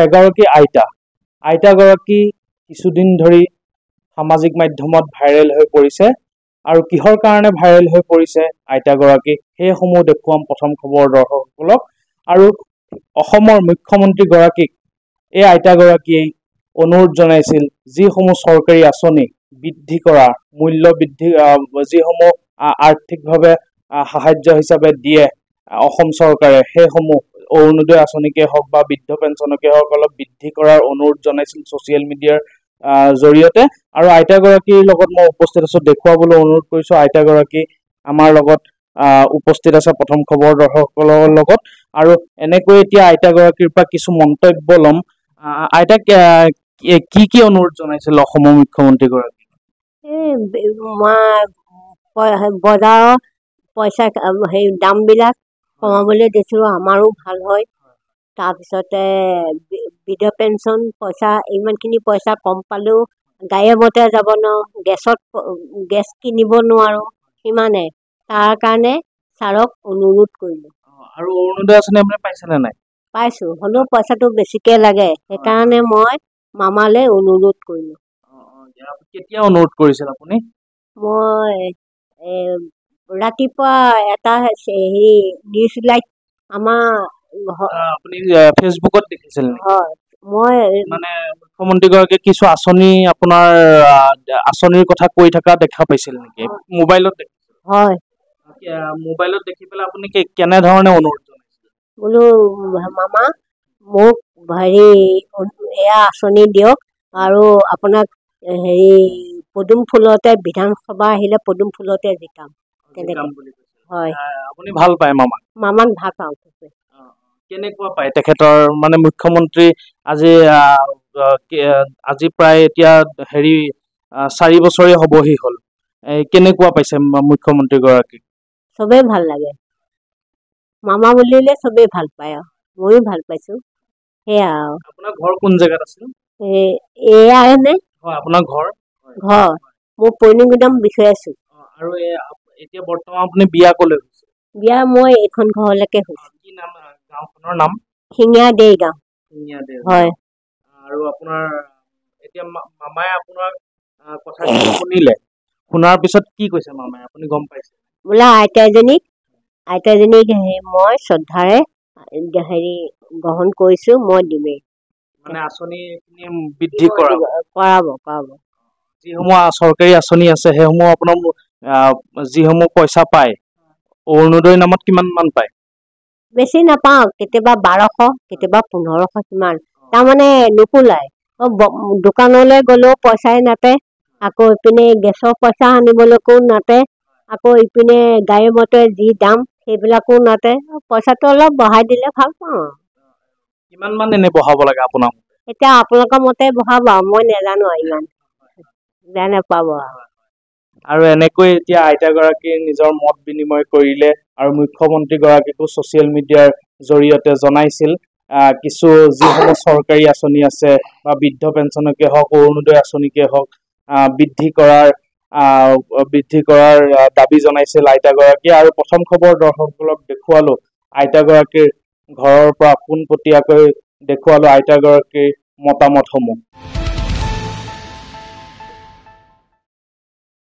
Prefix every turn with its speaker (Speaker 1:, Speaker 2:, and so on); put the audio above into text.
Speaker 1: এগৰাকী আইতাগৰাকী কিছুদিন ধৰি সামাজিক মাধ্যমত ভাইৰেল হৈ পৰিছে আৰু কিহৰ কাৰণে ভাইৰেল হৈ পৰিছে আইতাগৰাকী সেইসমূহ দেখুৱাম প্ৰথম খবৰ দৰ্শকসকলক। আৰু অসমৰ মুখ্যমন্ত্ৰী গৰাকীক এই আইতাগৰাকীয়ে অনুৰোধ জনাইছিল যিসমূহ চৰকাৰী আঁচনি বৃদ্ধি কৰা মূল্য বৃদ্ধি যিসমূহ আৰ্থিকভাৱে সাহায্য হিচাপে দিয়ে অসম চৰকাৰে সেইসমূহ অৰুণোদয় আঁচনিকে হওক বা বৃদ্ধ পেঞ্চনকে হওক অলপ বৃদ্ধি কৰাৰ অনুৰোধ জনাইছিল ছ'চিয়েল মিডিয়াৰ জৰিয়তে। আৰু আইতাগৰাকীৰ লগত মই উপস্থিত আছো, দেখুৱাবলৈ অনুৰোধ কৰিছো। আইতাগৰাকী আমাৰ লগত উপস্থিত আছে প্ৰথম খবৰ দৰ্শকসকলৰ লগত। আৰু এনেকৈ এতিয়া আইতাগৰাকীৰ পৰা কিছু মন্তব্য ল'ম। আইতাক কি অনুৰোধ জনাইছিল অসমৰ মুখ্যমন্ত্ৰী গৰাকী?
Speaker 2: বজাৰৰ পইচা দামবিলাক কমাবলৈ দিছিলোঁ, আমাৰো ভাল হয়। তাৰপিছতে বৃদ্ধ পেঞ্চন পইচা ইমানখিনি পইচা কম পালেও গাড়ীয়ে মটৰে যাব নোৱাৰোঁ, গেছ কিনিব নোৱাৰোঁ, সিমানে। তাৰ কাৰণে ছাৰক অনুৰোধ কৰিলোঁ।
Speaker 1: আৰু অৰুণোদয় আঁচনি আপুনি পাইছেনে নাই?
Speaker 2: পাইছোঁ, হ'লেও পইচাটো বেছিকৈ লাগে, সেইকাৰণে মই মামালৈ অনুৰোধ কৰিলোঁ।
Speaker 1: কেতিয়া অনুৰোধ কৰিছিল আপুনি?
Speaker 2: মই ৰাতিপুৱা এটা নিউজ লাইট আমাৰ
Speaker 1: আপুনি ফেচবুকত দেখিছিল নেকি?
Speaker 2: হয়, মই
Speaker 1: মানে মুখ্যমন্ত্ৰীগৰাকীয়ে কিছু আঁচনি আপোনাৰ আঁচনিৰ কথা কৈ থকা দেখা পাইছিল নেকি মোবাইলত?
Speaker 2: হয়,
Speaker 1: মোবাইলত দেখি পেলাই আপুনি কেনেধৰণে অনুৰোধ জনাইছিল?
Speaker 2: বোলো মামা মোক এয়া আঁচনি দিয়ক আৰু আপোনাক পদুম ফুলতে বিধানসভা আহিলে পদুম ফুলতে জিকাম। হয়,
Speaker 1: আপুনি ভাল পায় মামাক?
Speaker 2: মামাক ভাল পাওঁ।
Speaker 1: কেনেকুৱা পায় তেখেতৰ মানে মুখ্যমন্ত্ৰী আজি প্ৰায় এতিয়া 4 বছৰে হ'বহি হ'ল, কেনেকুৱা পাইছে মুখ্যমন্ত্ৰী গৰাকীক?
Speaker 2: চবেই ভাল লাগে, মামা বুলিলে চবেই ভাল পায় আৰু ময়ো ভাল পাইছো। সেয়া আৰু
Speaker 1: আপোনাৰ ঘৰ কোন জেগাত আছিল?
Speaker 2: এয়া নে
Speaker 1: আপোনাৰ ঘৰ?
Speaker 2: মোৰ পৈণুগুদাম বিষয় আছো।
Speaker 1: আৰু এতিয়া বৰ্তমান আপুনি বিয়া ক'লৈ হৈছে?
Speaker 2: বিয়া মই এইখন ঘৰলৈকে হৈছো।
Speaker 1: কি নাম গাঁওখনৰ নাম?
Speaker 2: শিঙীয়া দেই গাঁও। হয়।
Speaker 1: আৰু আপোনাৰ এতিয়া মামাই আপোনাৰ কথাখিনি শুনিলে, শুনাৰ পিছত কি কৈছে মামাই, আপুনি গম পাইছে?
Speaker 2: বোলে আইতাজনীক মই শ্ৰদ্ধাৰে গ্ৰহণ কৰিছো, মই দিমেই।
Speaker 1: মানে আঁচনিখিনি বৃদ্ধি কৰাব। যিসমূহ চৰকাৰী আঁচনি আছে সেইসমূহ আপোনাৰ যিসমূহ পইচা পায় অৰুণোদয় নামত কিমান মান পায়?
Speaker 2: বেছি নাপাওঁ, কেতিয়াবা 1200, কেতিয়াবা 1500, সিমান। তাৰমানে নুকুলাই, দোকানলৈ গ'লেও পইচাই নাটে, আকৌ ইপিনে গেছৰ পইচা আনিবলৈকো নাটে, আকৌ ইপিনে গাড়ী মটৰে যি দাম সেইবিলাকো নাটে। পইচাটো অলপ বঢ়াই দিলে ভাল পাওঁ।
Speaker 1: কিমান মান এনে বঢ়াব লাগে আপোনাক?
Speaker 2: এতিয়া আপোনালোকৰ মতে বঢ়াব আৰু, মই নাজানো আৰু ইমান বেয়া নাপাব আৰু।
Speaker 1: আৰু এনেকৈ এতিয়া আইতাগৰাকীয়ে নিজৰ মত বিনিময় কৰিলে আৰু মুখ্যমন্ত্ৰী গৰাকীকো ছ'চিয়েল মিডিয়াৰ জৰিয়তে জনাইছিল কিছু যিসমূহ চৰকাৰী আঁচনি আছে বা বৃদ্ধ পেঞ্চনকে হওক অৰুণোদয় আঁচনিকে হওক বৃদ্ধি কৰাৰ দাবী জনাইছিল আইতাগৰাকীয়ে। আৰু প্ৰথম খবৰ দৰ্শকসকলক দেখুৱালো আইতাগৰাকীৰ ঘৰৰ পৰা পোনপটীয়াকৈ দেখুৱালো আইতাগৰাকীৰ মতামতসমূহ।